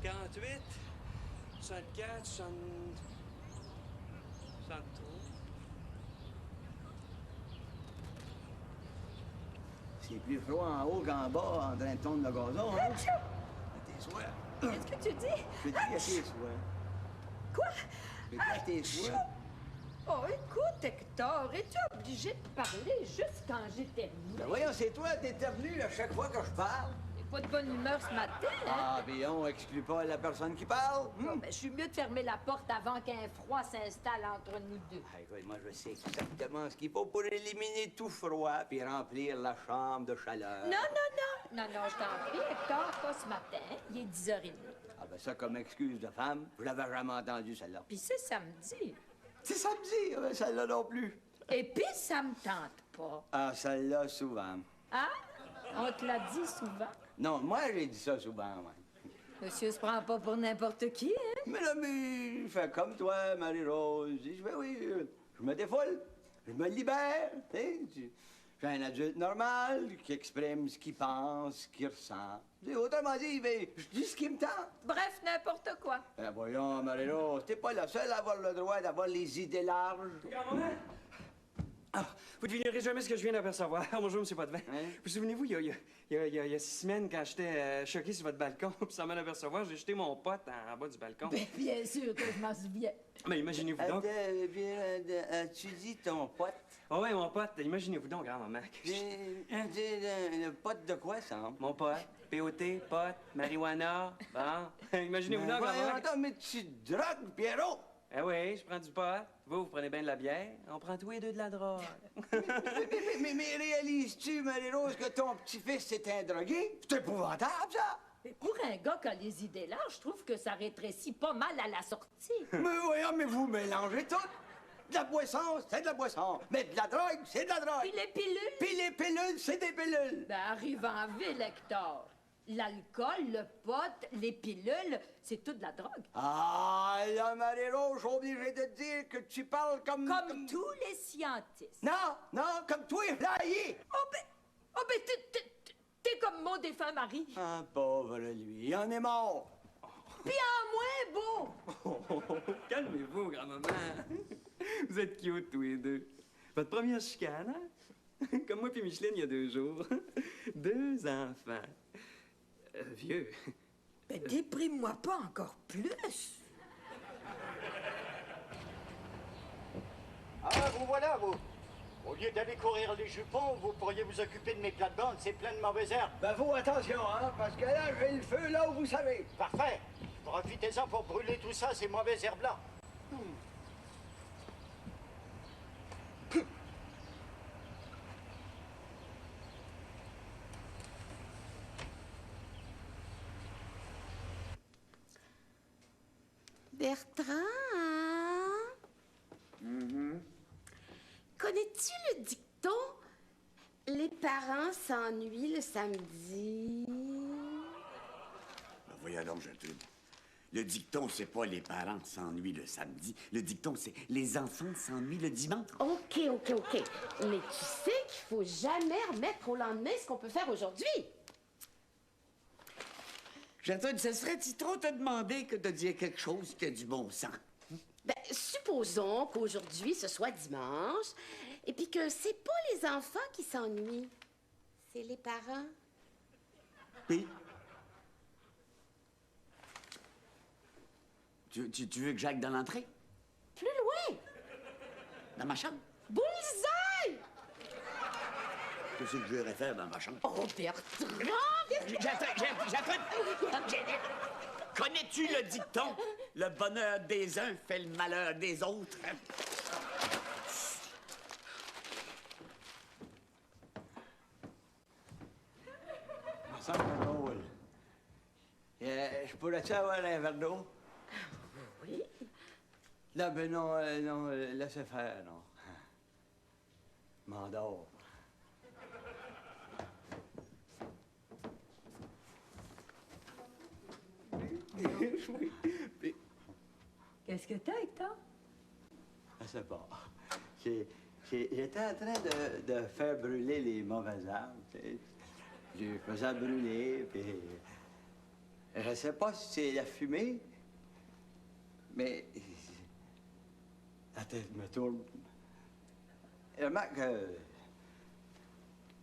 48, 64, 63. C'est plus froid en haut qu'en bas, en train de tondre le gazon, hein? À tes souhaits. Qu'est-ce que tu dis? Je te dis à tes souhaits. Quoi? Je te dis à tes souhaits. Oh, écoute, Hector, es-tu obligé de parler juste quand j'étais venue? Ben voyons, c'est toi, t'es venu à chaque fois que je parle. T'es pas de bonne humeur ce matin, hein? Ah, puis on exclut pas la personne qui parle. Non, ben, je suis mieux de fermer la porte avant qu'un froid s'installe entre nous deux. Ah, écoute, moi, je sais exactement ce qu'il faut pour éliminer tout froid puis remplir la chambre de chaleur. Non, non, non. Non, non, je t'en prie, Hector, pas ce matin. Il est 10h30. Ah, ben ça, comme excuse de femme, je l'avais jamais entendu, celle-là. Puis c'est samedi. C'est samedi, ben celle-là non plus. Et puis, ça me tente pas. Ah, celle-là, souvent. Hein? On te l'a dit souvent. Non, moi, j'ai dit ça souvent, moi. Monsieur se prend pas pour n'importe qui, hein? Mais là, mais, je fais comme toi, Marie-Rose. Je fais, oui, je me défoule, je me libère, tu sais. Je suis un adulte normal qui exprime ce qu'il pense, ce qu'il ressent. Autrement dit, je dis ce qui me tente. Bref, n'importe quoi. Ben voyons, Marie-Rose, t'es pas la seule à avoir le droit d'avoir les idées larges. Grand-maman! Ah, vous devinerez jamais ce que je viens d'apercevoir. Bonjour, M. Potvin. Hein? Vous souvenez-vous, il y a 6 semaines, quand j'étais choqué sur votre balcon, puis sans m'en apercevoir, j'ai jeté mon pote en bas du balcon. Ben, bien sûr que je m'en souviens. Mais imaginez-vous donc... Tu dis ton pote? Oh ouais, mon pote, imaginez-vous donc, grand-maman. Le pote de quoi, ça? Mon pote, POT, pote, marijuana, bon. Imaginez-vous donc, grand-maman. Attends, mais tu drogues, Pierrot! Eh oui, je prends du pot. Vous prenez bien de la bière. On prend tous les deux de la drogue. mais réalises-tu, Marie-Rose, que ton petit-fils est un drogué? C'est épouvantable, ça! Mais pour un gars qui a les idées larges, je trouve que ça rétrécit pas mal à la sortie. Mais voyons, mais vous mélangez tout! De la boisson, c'est de la boisson. Mais de la drogue, c'est de la drogue. Puis les pilules? Puis les pilules, c'est des pilules. Ben, arrive en ville, Hector. L'alcool, le pot, les pilules, c'est tout de la drogue. Ah, là, Marie-Rose, je suis obligé de te dire que tu parles comme... Comme tous les scientistes. Non, comme toi, flyé. Oh, ben, t'es comme mon défunt mari. Ah, pauvre lui, il en est mort. Puis en moins beau. Calmez-vous, grand-maman. Vous êtes cute, tous les deux. Votre première chicane, hein? Comme moi puis Micheline, il y a 2 jours. 2 enfants. Vieux. Ben, déprime-moi pas encore plus. Ah, vous voilà, vous. Au lieu d'aller courir les jupons, vous pourriez vous occuper de mes plates-bandes, c'est plein de mauvaises herbes. Ben, vous, attention, hein, parce que là, j'ai le feu là où vous savez. Parfait. Profitez-en pour brûler tout ça, ces mauvaises herbes-là. Bertrand? Connais-tu le dicton « Les parents s'ennuient le samedi » ? Ben voyons donc, Gertrude. Le dicton, c'est pas les parents s'ennuient le samedi. Le dicton, c'est les enfants s'ennuient le dimanche. OK. Mais tu sais qu'il faut jamais remettre au lendemain ce qu'on peut faire aujourd'hui. Gertrude, ce serait-il trop te demander que de dire quelque chose qui a du bon sens? Ben, supposons qu'aujourd'hui, ce soit dimanche, et puis que c'est pas les enfants qui s'ennuient, c'est les parents. Oui. Tu veux que j'aille dans l'entrée? Plus loin! Dans ma chambre? Bullseye! Qu'est-ce que je vais faire dans ma chambre? Oh, Bertrand! Gertrude! Connais-tu le dicton? Le bonheur des uns fait le malheur des autres. Ça me semble drôle. Je pourrais-tu avoir un verre d'eau? Oui? Là, ben non, laissez faire, non. M'endors. Oui. Qu'est-ce que t'as, Hector? Je sais pas. J'étais en train de faire brûler les mauvaises herbes, tu sais. Je faisais brûler, puis... Je sais pas si c'est la fumée, mais la tête me tourne. Vraiment que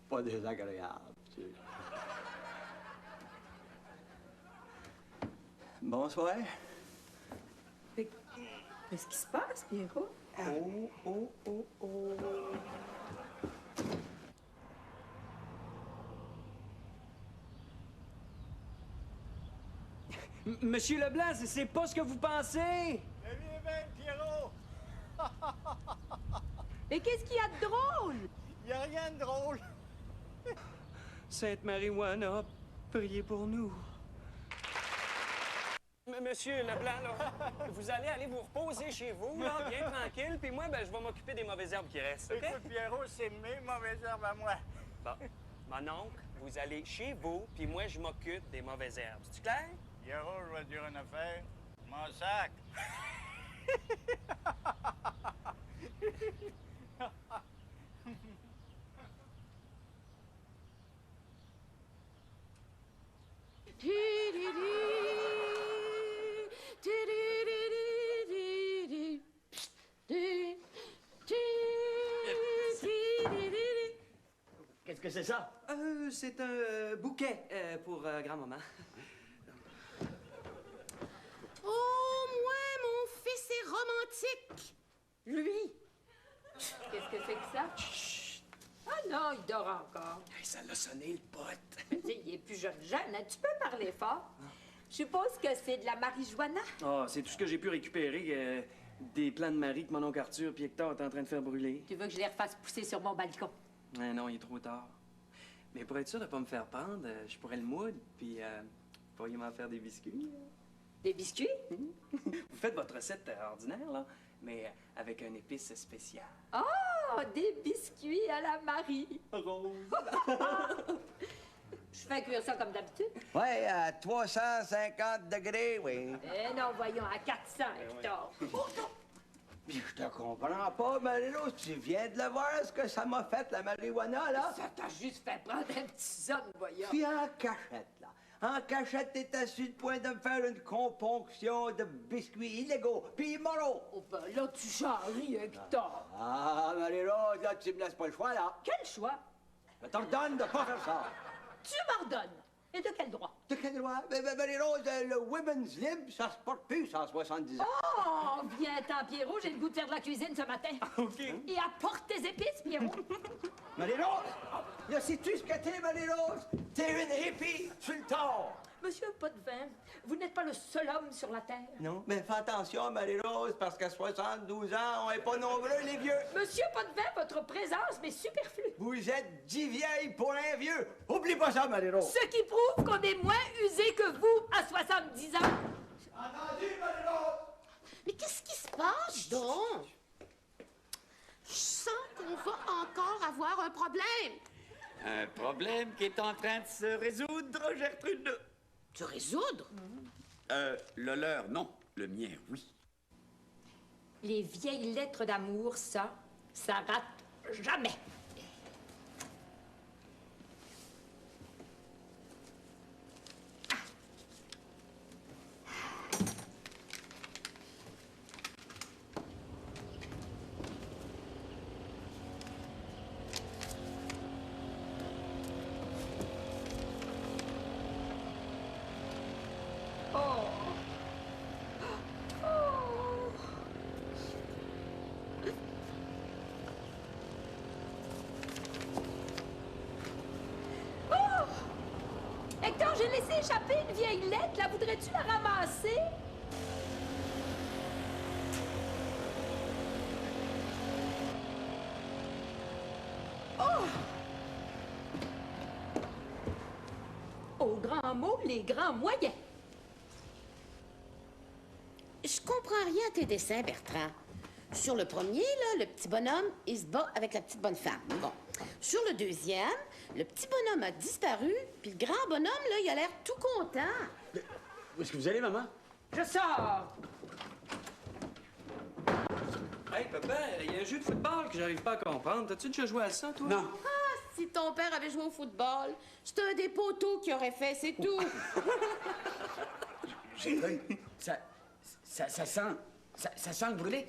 pas désagréable, tu sais. Bonsoir. Qu'est-ce qui se passe, Pierrot? Oh. Monsieur Leblanc, c'est pas ce que vous pensez! Viens bien, Pierrot! Mais qu'est-ce qu'il y a de drôle? Y a rien de drôle. Sainte Marijuana, priez pour nous. Monsieur Leblanc, là, vous allez aller vous reposer chez vous, là, bien tranquille, puis moi, ben, je vais m'occuper des mauvaises herbes qui restent, OK? Écoute, Pierrot, c'est mes mauvaises herbes à moi. Bon. Mon oncle, vous allez chez vous, puis moi, je m'occupe des mauvaises herbes. C'est clair? Pierrot, je vais te dire une affaire. Je m'en sac. Qu'est-ce que c'est ça? C'est un bouquet pour grand-maman. Oh, moi, mon fils est romantique. Lui. Qu'est-ce que c'est que ça? Chut! Ah non, il dort encore. Hey, ça l'a sonné, le pote. Tu sais, il est plus jeune. Tu peux parler fort? Je suppose que c'est de la marijuana. Ah, c'est tout ce que j'ai pu récupérer des plants de Marie que mon oncle Arthur et Hector est en train de faire brûler. Tu veux que je les refasse pousser sur mon balcon? Non, il est trop tard. Mais pour être sûr de pas me faire prendre, je pourrais le moudre, puis vous pourriez m'en faire des biscuits. Des biscuits? Vous faites votre recette ordinaire, là, mais avec un épice spécial. Oh, des biscuits à la Marie. Rose. Je fais cuire ça comme d'habitude. Ouais, à 350 degrés, oui. Eh non, voyons, à 400, Hector. Puis je te comprends pas, Marie-Rose. Tu viens de le voir, ce que ça m'a fait, la marijuana, là? Ça t'a juste fait prendre un petit zone, voyons. Puis en cachette, là. En cachette, t'étais sur le point de me faire une componction de biscuits illégaux, puis moraux. Oh, ben là, tu charries, Hector. Ah, Marie-Rose, là, tu me laisses pas le choix, là. Quel choix? Je t'ordonne de pas faire ça. Tu m'ordonnes. Et de quel droit? De quel droit? Marie-Rose, le Women's Lib, ça se porte plus, 170 ans. Oh, viens-t'en, Pierrot, j'ai le goût de faire de la cuisine ce matin. OK. Et apporte tes épices, Pierrot. Marie-Rose, là, sais-tu ce que t'es, Marie-Rose? T'es une hippie sur le tort. Monsieur Potvin, vous n'êtes pas le seul homme sur la Terre. Non, mais fais attention, Marie-Rose, parce qu'à 72 ans, on est pas nombreux, les vieux. Monsieur Potvin, votre présence m'est superflue. Vous êtes 10 vieilles pour un vieux. Oublie pas ça, Marie-Rose. Ce qui prouve qu'on est moins usé que vous à 70 ans. Entendu, Marie-Rose? Mais qu'est-ce qui se passe, donc? Je sens qu'on va encore avoir un problème. Un problème qui est en train de se résoudre, Gertrude. Se résoudre? Le leur, non. Le mien, oui. Les vieilles lettres d'amour, ça rate jamais. Hector, j'ai laissé échapper une vieille lettre. La voudrais-tu la ramasser? Au grand mot, les grands moyens. Je comprends rien à tes dessins, Bertrand. Sur le premier, là, le petit bonhomme, il se bat avec la petite bonne femme. Bon. Sur le deuxième, le petit bonhomme a disparu, puis le grand bonhomme, là, il a l'air tout content. Où est-ce que vous allez, maman? Je sors. Hey, papa, il y a un jeu de football que j'arrive pas à comprendre. T'as-tu déjà joué à ça, toi? Non. Ah, c'est si ton père avait joué au football. C'est un des poteaux qui aurait fait, c'est tout. J'ai ça sent... Ça sent le brûlé.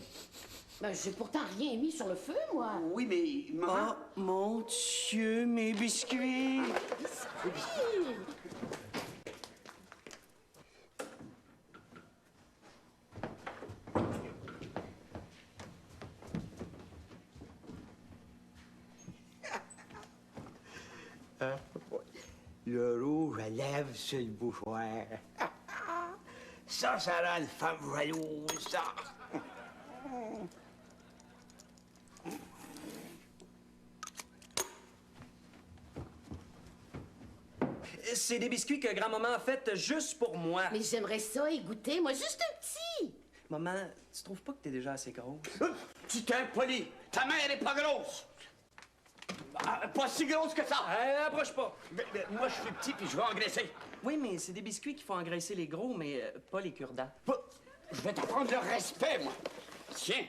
Ben, j'ai pourtant rien mis sur le feu, moi. Oui, mais maman... Oh, mon Dieu, mes biscuits! Le rouge à lèvres sur le bouchoir. Ça rend une femme jalouse, ça. C'est des biscuits que grand-maman a fait juste pour moi. Mais j'aimerais ça y goûter, moi, juste un petit. Maman, tu trouves pas que t'es déjà assez grosse? Tu t'es impoli. Ta mère est pas grosse. Ah, pas si grosse que ça. Approche pas. Mais moi, je suis petit puis je vais engraisser. Oui, mais c'est des biscuits qui font engraisser les gros, mais pas les cure-dents. Je vais t'apprendre le respect, moi. Tiens.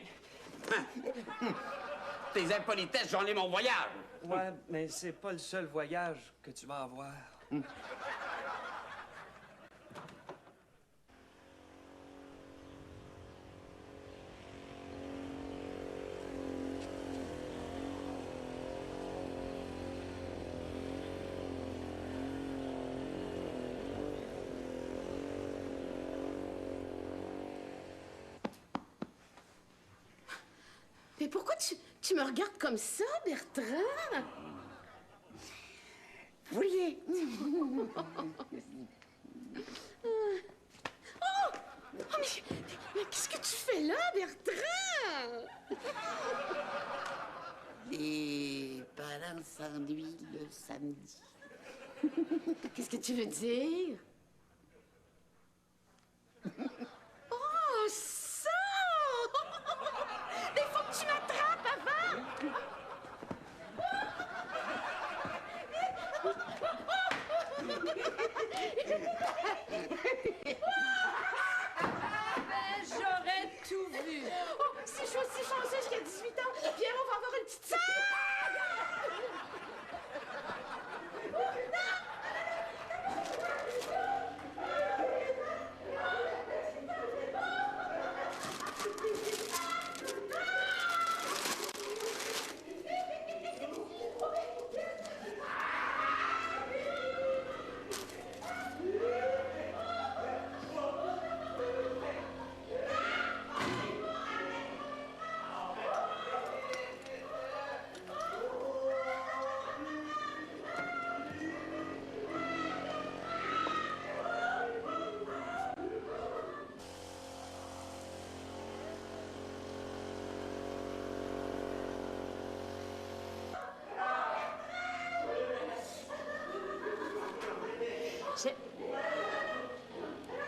Tes impolitesses, j'en ai mon voyage. Ouais, mais c'est pas le seul voyage que tu vas avoir. Mais pourquoi tu me regardes comme ça, Bertrand? Voyez. Oh, mais qu'est-ce que tu fais là, Bertrand? Les parents s'ennuient le samedi. Qu'est-ce que tu veux dire? Oh, ça! Mais faut que tu m'attrapes avant! Ben, j'aurais tout vu. Oh, si je suis aussi chanceuse jusqu'à 18 ans, Pierrot va avoir une petite sœur!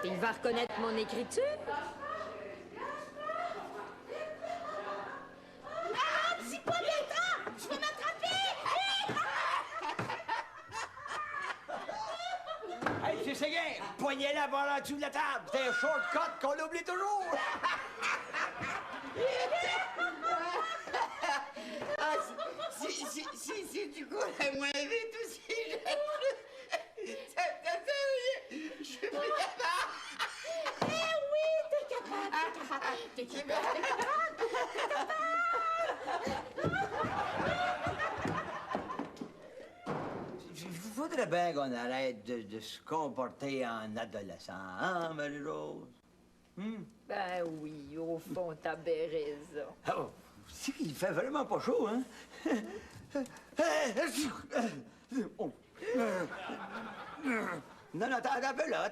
Il va reconnaître mon écriture. Arrête, c'est pas Bertrand! Tu vas m'attraper! Hey, c'est Séguin, poignez la barre en dessous de la table. C'est un shortcut qu'on oublie toujours. Ah, si tu courais moins vite aussi, je suis plus capable. Eh oui, t'es capable, t'es capable. Il faudrait bien qu'on arrête de se comporter en adolescent, hein, Marie-Rose? Ben oui, au fond, t'as bien raison. Oh, c'est qu'il fait vraiment pas chaud, hein? Oh. Non, attends un peu, là.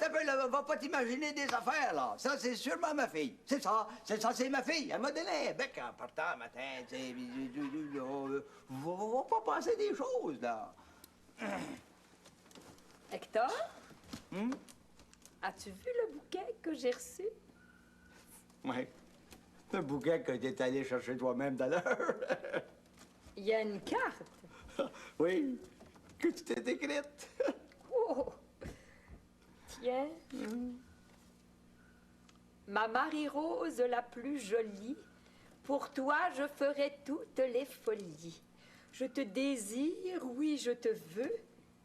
Va pas t'imaginer des affaires, là. Ça, c'est sûrement ma fille. C'est ça, c'est ma fille. Elle m'a donné un bec en partant le matin, tu sais. Va pas penser des choses, là. Hector? As-tu vu le bouquet que j'ai reçu? Ouais. Le bouquet que t'es allé chercher toi-même tout à l'heure. Il y a une carte. Oui, que tu t'es écrite. Oh! Tiens. Ma Marie-Rose la plus jolie, pour toi je ferai toutes les folies. Je te désire, oui, je te veux.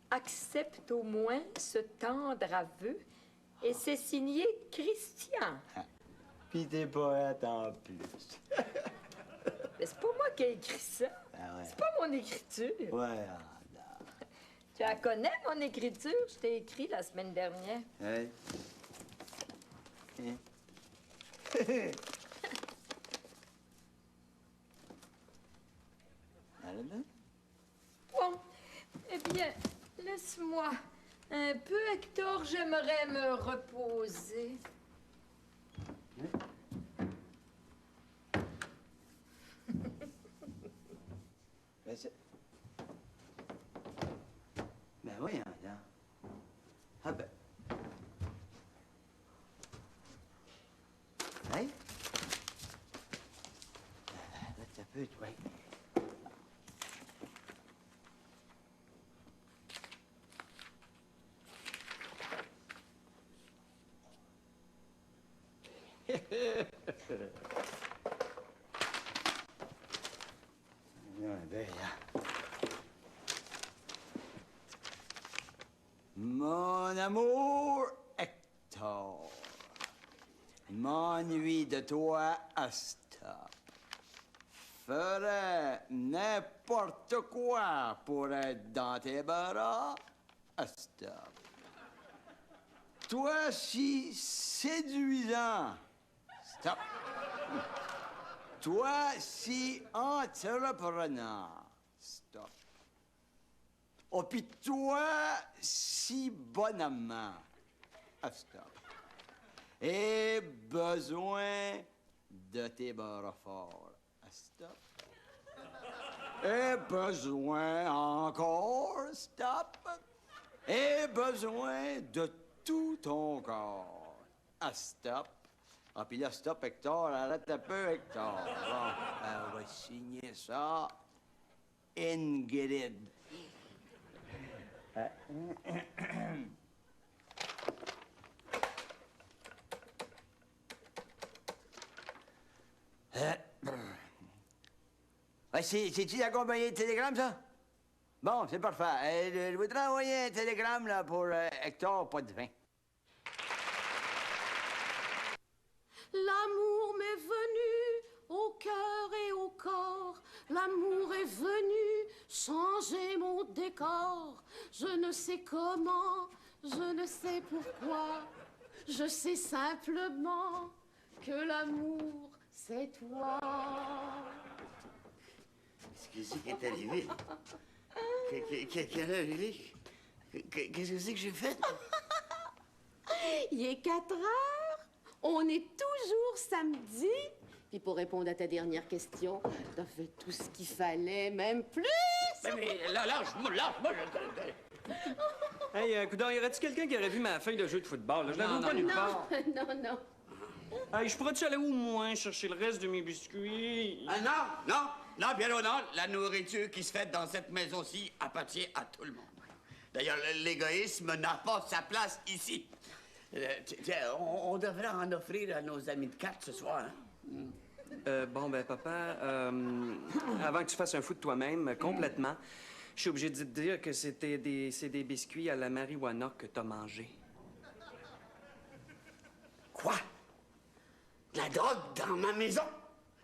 Accepte au moins ce tendre aveu. Et c'est signé Christian. Puis t'es poète en plus. Mais c'est pas moi qui ai écrit ça. Ah ouais. C'est pas mon écriture. Ouais, Tu la connais, mon écriture? Je t'ai écrit la semaine dernière. Hey. Hein? Bon, eh bien, laisse-moi un peu, Hector. J'aimerais me reposer. Ben, c'est... Ben voyons, là. Ah ben... Hey? Là, t'as peu, toi. Mon amour Hector, je m'ennuie de toi à stop. Ferais n'importe quoi pour être dans tes bras à stop. Toi si séduisant, stop. Toi si entreprenant, stop. Oh, pis toi, si bonnement, stop. Et besoin de tes bras forts, stop. Et besoin encore, stop. Et besoin de tout ton corps, stop. Ah, puis là, stop, Hector, arrête un peu, Hector. Bon, on va signer ça. Ingrid. C'est-tu la compagnie de télégramme, ça? Bon, c'est parfait. Je voudrais envoyer un télégramme là, pour Hector, pas de vin. L'amour m'est venu au cœur et au corps. L'amour est venu changer mon décor. Je ne sais comment, je ne sais pourquoi. Je sais simplement que l'amour, c'est toi. Qu'est-ce qui est arrivé? Quelle heure il est? Qu'est-ce que c'est que j'ai fait? Il est 4 heures. On est toujours samedi. Puis pour répondre à ta dernière question, t'as fait tout ce qu'il fallait, même plus. Mais lâche-moi. Hey, coudonc, y aurait-il quelqu'un qui aurait vu ma feuille de jeu de football? Là? Je la vois pas nulle part. Non. Hey, je pourrais-tu aller au moins chercher le reste de mes biscuits? Ah non, bien au non. La nourriture qui se fait dans cette maison-ci appartient à tout le monde. D'ailleurs, l'égoïsme n'a pas sa place ici. Tiens, on devrait en offrir à nos amis de cartes ce soir, hein? Bon, ben, papa, avant que tu fasses un fou de toi-même, complètement, je suis obligé de te dire que c'est des biscuits à la marijuana que t'as mangé. Quoi? De la drogue dans ma maison?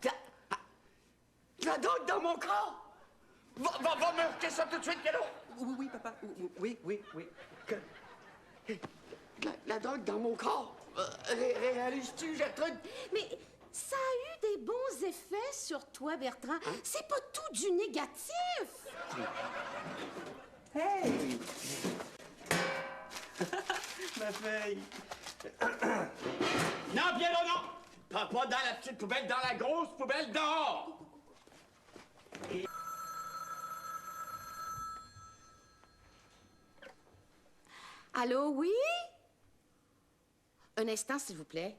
De la drogue dans mon corps? Va me jeter ça tout de suite, Pierrot! Oui, papa, oui. Que... La drogue dans mon corps? Réalises-tu, Gertrude? Mais ça a eu des bons effets sur toi, Bertrand. C'est pas tout du négatif. Hey! Ma feuille! Non, Pierrot, non! Pas dans la petite poubelle, dans la grosse poubelle dehors! Allô, oui? Un instant, s'il vous plaît.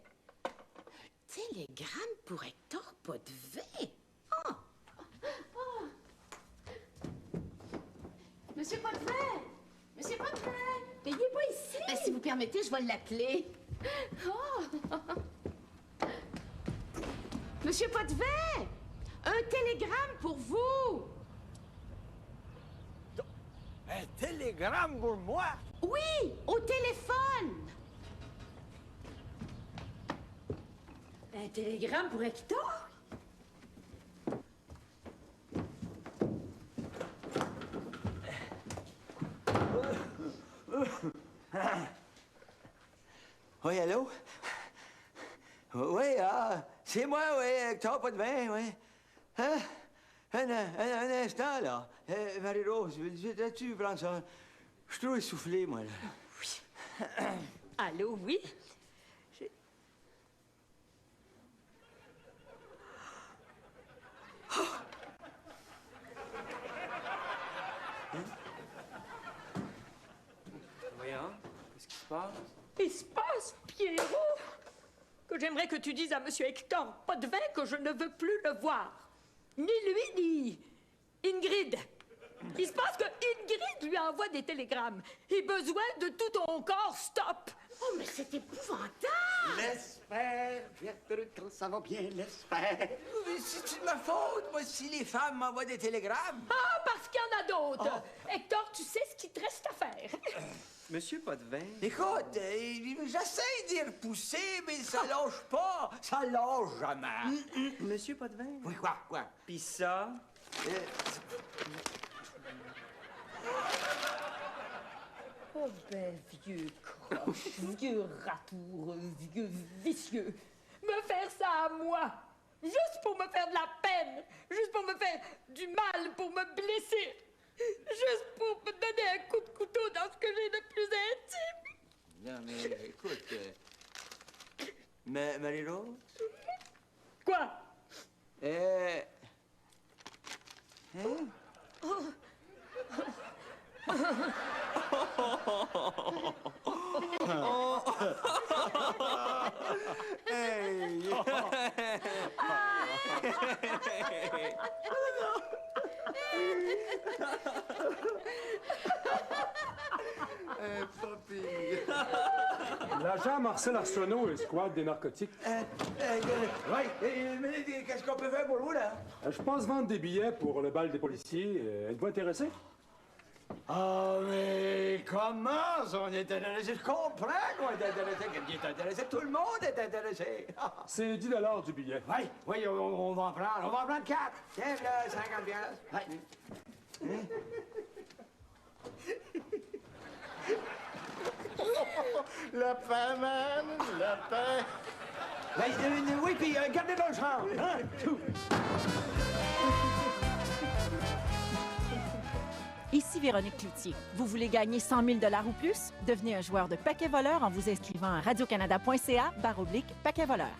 Télégramme pour Hector Potvin. Oh! Monsieur Potvin! Monsieur Potvin! Mais il est pas ici! Ben, si vous permettez, je vais l'appeler. Oh! Monsieur Potvin! Un télégramme pour vous! Un télégramme pour moi? Oui, au téléphone. Un télégramme pour Hector? Oui, allô? Oui, c'est moi, oui, Hector Potvin, oui. Hein? Un instant, là. Marie-Rose, voudrais-tu prendre ça? Je suis trop essoufflé, moi, là. Allô, oui? Voyons, qu'est-ce qui se passe? Il se passe, Pierrot, que j'aimerais que tu dises à Monsieur Hector Potvin que je ne veux plus le voir. Ni lui, ni Ingrid. Il se passe que Ingrid lui envoie des télégrammes. Et besoin de tout ton corps, stop. Oh, mais c'est épouvantable. Laisse faire, Gertrude, quand ça va bien, laisse faire. Mais c'est de ma faute, moi, si les femmes m'envoient des télégrammes. Ah, parce qu'il y en a d'autres. Hector, tu sais ce qu'il te reste à faire. Monsieur Potvin. Écoute, j'essaie d'y repousser, mais ça lâche pas. Ça lâche jamais. Monsieur Potvin. Oui, quoi? Pis ça? Oh ben, vieux croche, vieux ratoureux, vieux vicieux. Me faire ça à moi, juste pour me faire de la peine, juste pour me faire du mal, pour me blesser, juste pour me donner un coup de couteau dans ce que j'ai de plus intime. Non, mais écoute, Marie-Rose? Quoi? L'agent Marcel Arsenault et squad des narcotiques. Mais qu'est-ce qu'on peut faire pour vous, là? Je pense vendre des billets pour le bal des policiers. Êtes-vous intéressé? Ah, mais comment ça, on est intéressé? Je comprends qu'on est intéressé. Quelqu'un est intéressé. Tout le monde est intéressé. C'est 10 du billet. Oui, on va en prendre. On va en prendre 4. Tiens, là, 50 piastres. Oui. Le pain, man, le pain. Oui, puis gardez dans le champ. Hein? Ici Véronique Cloutier. Vous voulez gagner 100 000 $ ou plus? Devenez un joueur de paquet voleur en vous inscrivant à radiocanada.ca/paquet voleur.